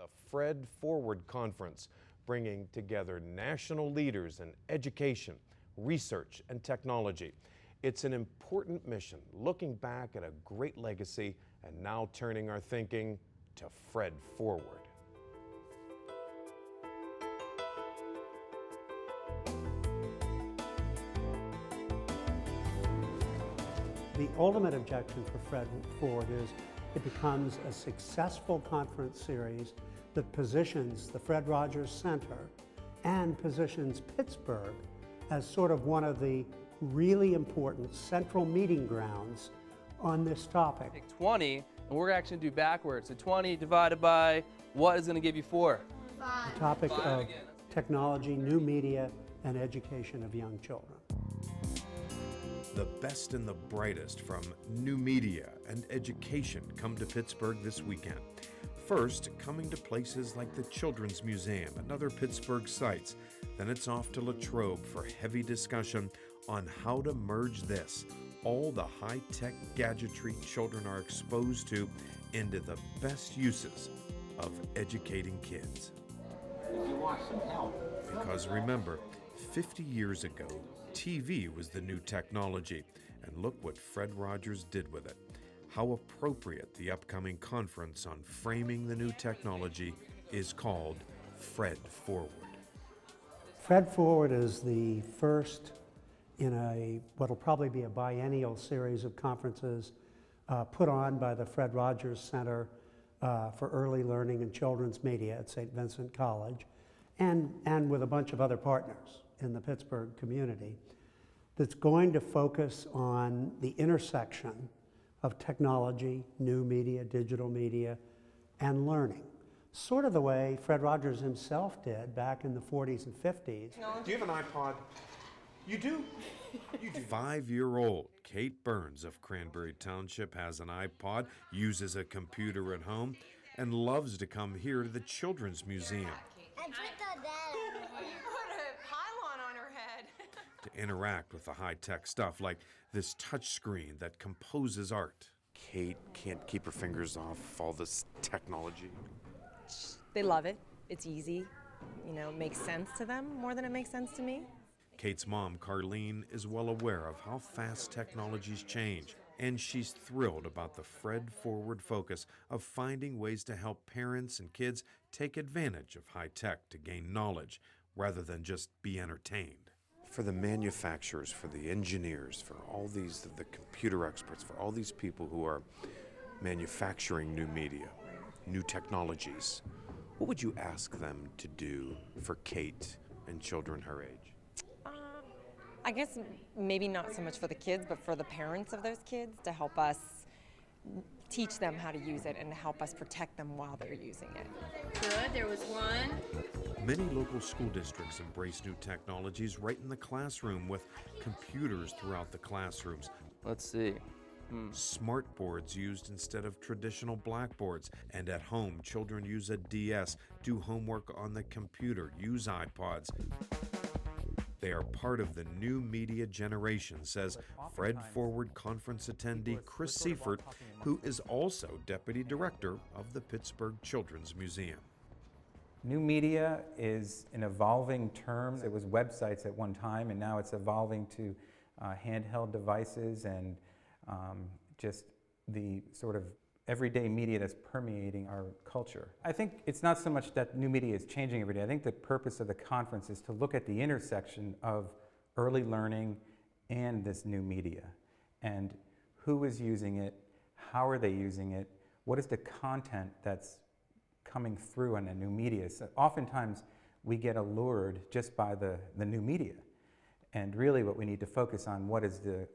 the Fred Forward Conference, bringing together national leaders in education, research, and technology. It's an important mission, looking back at a great legacy and now turning our thinking to Fred Forward. The ultimate objective for Fred Forward is it becomes a successful conference series that positions the Fred Rogers Center and positions Pittsburgh as sort of one of the really important central meeting grounds on this topic. Take 20, and we're actually going to do backwards. So 20 divided by what is going to give you 4? 5. The topic of technology, new media, and education of young children. The best and the brightest from new media and education come to Pittsburgh this weekend. First, coming to places like the Children's Museum and other Pittsburgh sites. Then it's off to Latrobe for heavy discussion on how to merge this, all the high-tech gadgetry children are exposed to, into the best uses of educating kids. If you want some help. Because remember, 50 years ago, TV was the new technology, and look what Fred Rogers did with it. How appropriate the upcoming conference on framing the new technology is called Fred Forward. Fred Forward is the first in what'll probably be a biennial series of conferences put on by the Fred Rogers Center for Early Learning and Children's Media at St. Vincent College, and with a bunch of other partners in the Pittsburgh community, that's going to focus on the intersection of technology, new media, digital media, and learning. Sort of the way Fred Rogers himself did back in the 40s and 50s. Do you have an iPod? You do? You do. 5-year-old Kate Burns of Cranberry Township has an iPod, uses a computer at home, and loves to come here to the Children's Museum. I put that on her head. You put a pylon on her head. To interact with the high-tech stuff like this touch screen that composes art. Kate can't keep her fingers off all this technology. They love it. It's easy. You know, it makes sense to them more than it makes sense to me. Kate's mom, Carlene, is well aware of how fast technologies change, and she's thrilled about the Fred Forward focus of finding ways to help parents and kids take advantage of high tech to gain knowledge rather than just be entertained. For the manufacturers, for the engineers, for all these, the computer experts, for all these people who are manufacturing new media, new technologies, what would you ask them to do for Kate and children her age? I guess maybe not so much for the kids, but for the parents of those kids to help us teach them how to use it and to help us protect them while they're using it. Good, there was one. Many local school districts embrace new technologies right in the classroom with computers throughout the classrooms. Let's see. Smart boards used instead of traditional blackboards. And at home, children use a DS, do homework on the computer, use iPods. They are part of the new media generation, says Fred Forward Conference attendee Chris Seifert, who is also Deputy Director of the Pittsburgh Children's Museum. New media is an evolving term. It was websites at one time, and now it's evolving to handheld devices and just the sort of everyday media that's permeating our culture. I think it's not so much that new media is changing every day. I think the purpose of the conference is to look at the intersection of early learning and this new media, and who is using it, how are they using it, what is the content that's coming through on the new media. So oftentimes we get allured just by the new media, and really what we need to focus on, what is the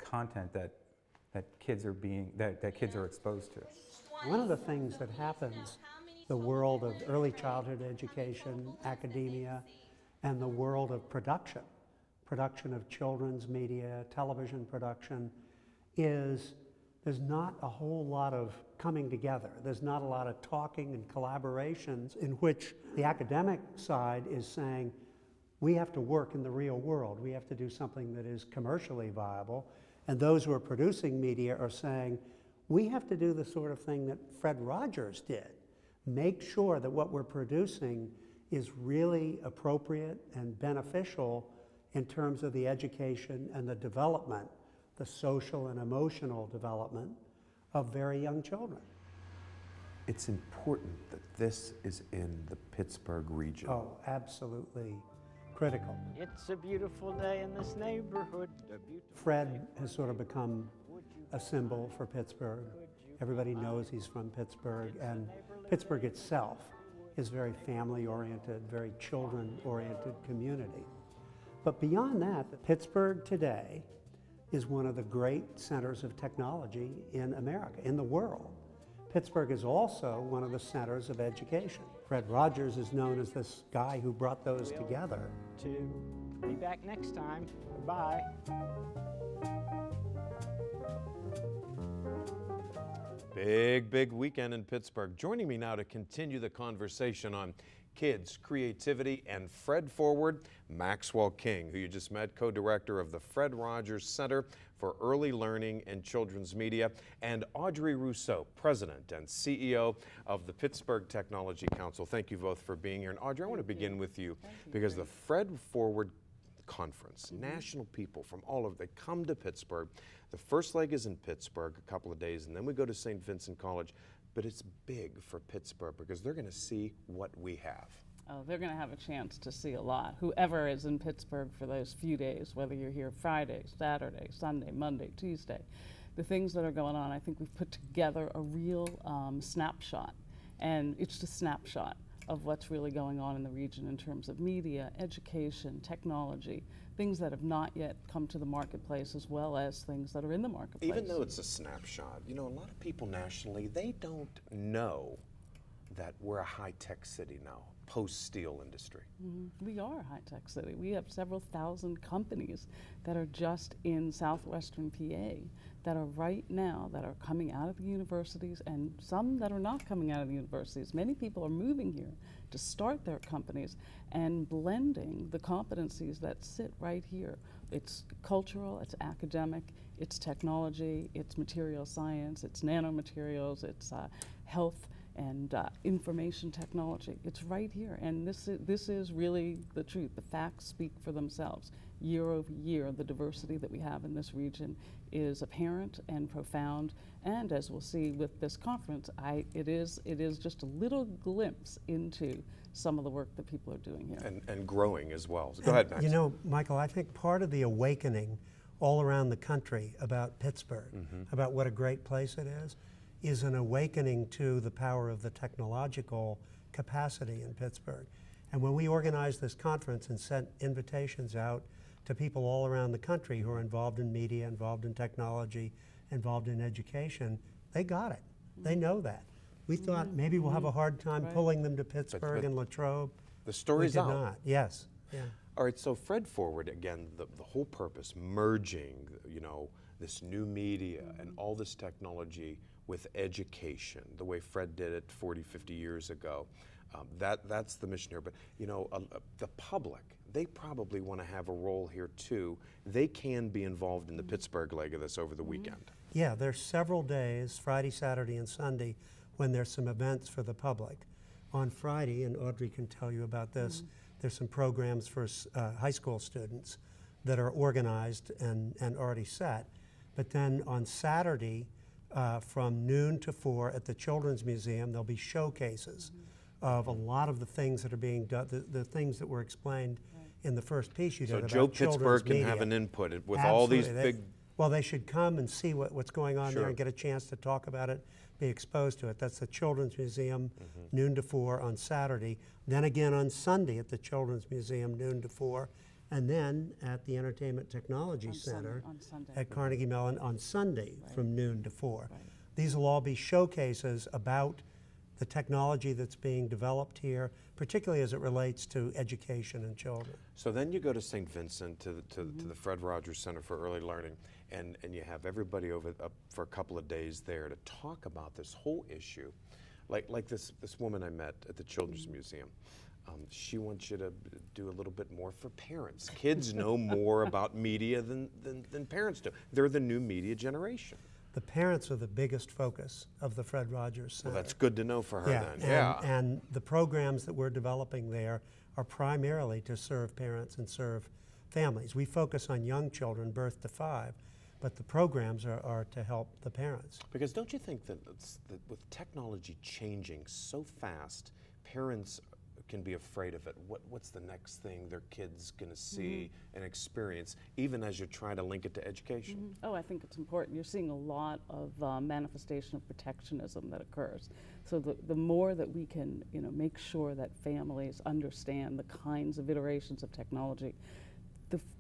content that kids are exposed to. One of the things that happens, the world of early childhood education, academia, and the world of production of children's media, television production, is there's not a whole lot of coming together. There's not a lot of talking and collaborations in which the academic side is saying, we have to work in the real world. We have to do something that is commercially viable. And those who are producing media are saying, we have to do the sort of thing that Fred Rogers did, make sure that what we're producing is really appropriate and beneficial in terms of the education and the development, the social and emotional development of very young children. It's important that this is in the Pittsburgh region. Oh, absolutely critical. It's a beautiful day in this neighborhood. Fred has sort of become a symbol for Pittsburgh. Everybody knows he's from Pittsburgh, and Pittsburgh itself is very family-oriented, very children-oriented community. But beyond that, Pittsburgh today is one of the great centers of technology in America, in the world. Pittsburgh is also one of the centers of education. Fred Rogers is known as this guy who brought those together. To be back next time. Bye. Big weekend in Pittsburgh. Joining me now to continue the conversation on kids, creativity, and Fred Forward, Maxwell King, who you just met, co-director of the Fred Rogers Center for Early Learning and Children's Media, and Audrey Rousseau, president and CEO of the Pittsburgh Technology Council. Thank you both for being here. And Audrey, I want to begin with you because the Fred Forward Conference, national people from all over, they come to Pittsburgh. The first leg is in Pittsburgh, a couple of days, and then we go to St. Vincent College. But it's big for Pittsburgh because they're going to see what we have. Oh, they're going to have a chance to see a lot. Whoever is in Pittsburgh for those few days, whether you're here Friday, Saturday, Sunday, Monday, Tuesday, the things that are going on, I think we've put together a real snapshot. And it's a snapshot of what's really going on in the region in terms of media, education, technology, things that have not yet come to the marketplace, as well as things that are in the marketplace. Even though it's a snapshot, you know, a lot of people nationally, they don't know that we're a high-tech city now, post-steel industry. We are a high-tech city. We have several thousand companies that are just in southwestern PA that are right now that are coming out of the universities, and some that are not coming out of the universities. Many people are moving here to start their companies and blending the competencies that sit right here. It's cultural, it's academic, it's technology, it's material science, it's nanomaterials, it's health and information technology. It's right here, and this is really the truth. The facts speak for themselves. Year over year, the diversity that we have in this region is apparent and profound, and as we'll see with this conference, it is just a little glimpse into some of the work that people are doing here. And growing as well. So go ahead, Max. You know, Michael, I think part of the awakening all around the country about Pittsburgh, about what a great place it is an awakening to the power of the technological capacity in Pittsburgh. And when we organized this conference and sent invitations out to people all around the country who are involved in media, involved in technology, involved in education, they got it. They know that. We thought maybe we'll have a hard time pulling them to Pittsburgh and Latrobe. The story's out. We did not. Yes. Yeah. All right, so Fred Forward, again, the whole purpose, merging, you know, this new media and all this technology with education, the way Fred did it 40, 50 years ago. That's the mission here. But, you know, the public, they probably want to have a role here too. They can be involved in the Pittsburgh leg of this over the weekend. Yeah, there's several days, Friday, Saturday, and Sunday, when there's some events for the public. On Friday, and Audrey can tell you about this, there's some programs for high school students that are organized and already set. But then on Saturday, from noon to 4 at the Children's Museum, there'll be showcases of a lot of the things that are being done, the things that were explained in the first piece you did So about Joe children's Pittsburgh can media. have an input with all these Absolutely. big. Well, they should come and see what's going on Sure. there and get a chance to talk about it, be exposed to it. That's the Children's Museum, noon to 4 on Saturday. Then again on Sunday at the Children's Museum, noon to 4. And then at the Entertainment Technology Center on Sunday. at Carnegie Mellon on Sunday from noon to 4. Right. These will all be showcases about the technology that's being developed here, particularly as it relates to education and children. So then you go to St. Vincent to the Fred Rogers Center for Early Learning, and you have everybody over for a couple of days there to talk about this whole issue. Like this woman I met at the Children's Museum. She wants you to do a little bit more for parents. Kids know more about media than parents do. They're the new media generation. the parents are the biggest focus of the Fred Rogers Center. Well, that's good to know for her then. And the programs that we're developing there are primarily to serve parents and serve families. We focus on young children, birth to 5, but the programs are to help the parents. Because don't you think that with technology changing so fast, parents can be afraid of it? What's the next thing their kid's going to see and experience, even as you're trying to link it to education? Oh, I think it's important. You're seeing a lot of manifestation of protectionism that occurs. So the more that we can, make sure that families understand the kinds of iterations of technology,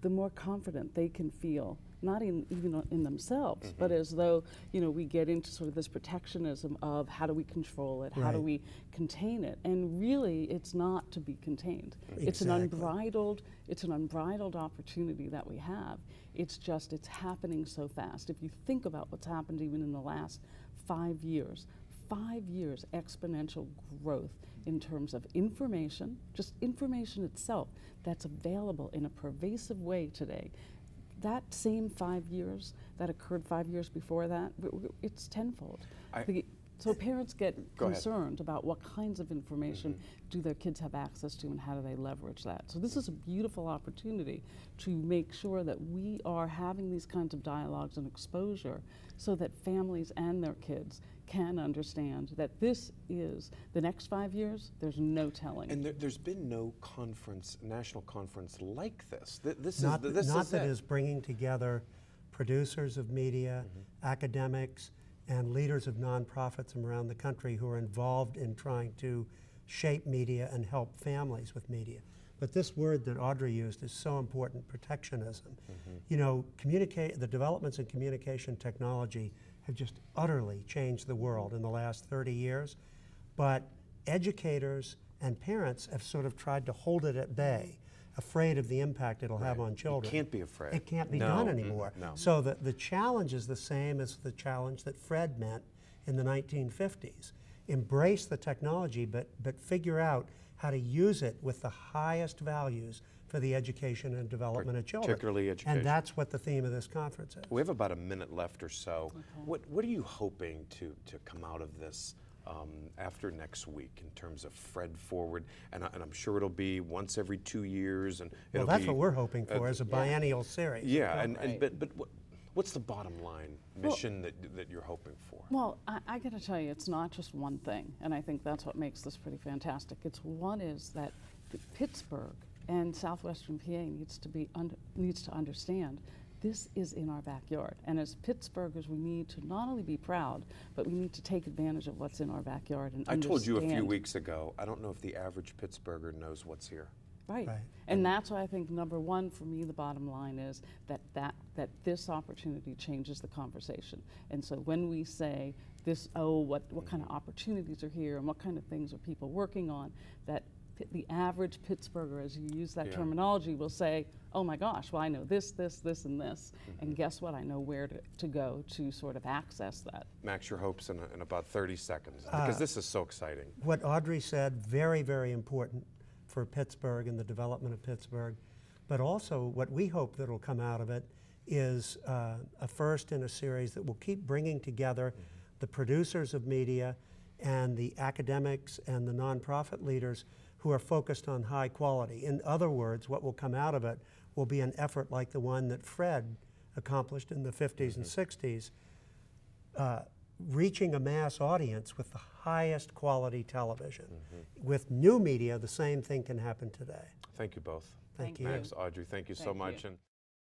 the more confident they can feel, not even in themselves, but as though we get into sort of this protectionism of how do we control it, how do we contain it, and really it's not to be contained. Exactly. It's an unbridled opportunity that we have. It's happening so fast. If you think about what's happened even in the last 5 years, 5 years exponential growth in terms of information, just information itself that's available in a pervasive way today. That same 5 years that occurred 5 years before that, it's tenfold. So parents get concerned about what kinds of information do their kids have access to and how do they leverage that. So this is a beautiful opportunity to make sure that we are having these kinds of dialogues and exposure so that families and their kids can understand that this is the next 5 years, there's no telling. And there's been no conference, national conference like this. This is bringing together producers of media, academics, and leaders of nonprofits from around the country who are involved in trying to shape media and help families with media. But this word that Audrey used is so important, protectionism. The developments in communication technology have just utterly changed the world in the last 30 years. But educators and parents have sort of tried to hold it at bay, afraid of the impact it'll have on children. You can't be afraid. It can't be done anymore. No. So the challenge is the same as the challenge that Fred meant in the 1950s. Embrace the technology, but figure out how to use it with the highest values for the education and development of children. Particularly education. And that's what the theme of this conference is. We have about a minute left or so. What are you hoping to come out of this after next week in terms of Fred Forward? And I'm sure it'll be once every 2 years. And Well, that's what we're hoping for, is a biennial series. Yeah, but what's the bottom line mission that you're hoping for? Well, I got to tell you, it's not just one thing, and I think that's what makes this pretty fantastic. One is that Pittsburgh and southwestern PA needs to understand this is in our backyard. And as Pittsburghers, we need to not only be proud, but we need to take advantage of what's in our backyard and understand. I told you a few weeks ago, I don't know if the average Pittsburgher knows what's here. Right. And that's why I think number one for me, the bottom line is that this opportunity changes the conversation. And so when we say this, what kind of opportunities are here and what kind of things are people working on, that the average Pittsburgher, as you use that terminology, will say, oh my gosh, well I know this, and this, and guess what? I know where to go to sort of access that. Max, your hopes in about 30 seconds, because this is so exciting. What Audrey said, very, very important for Pittsburgh and the development of Pittsburgh, but also what we hope that will come out of it is a first in a series that will keep bringing together the producers of media and the academics and the nonprofit leaders who are focused on high quality. In other words, what will come out of it will be an effort like the one that Fred accomplished in the 50s and 60s, reaching a mass audience with the highest quality television. With new media, the same thing can happen today. Thank you both. Thank you. Max, Audrey, thank you so much. And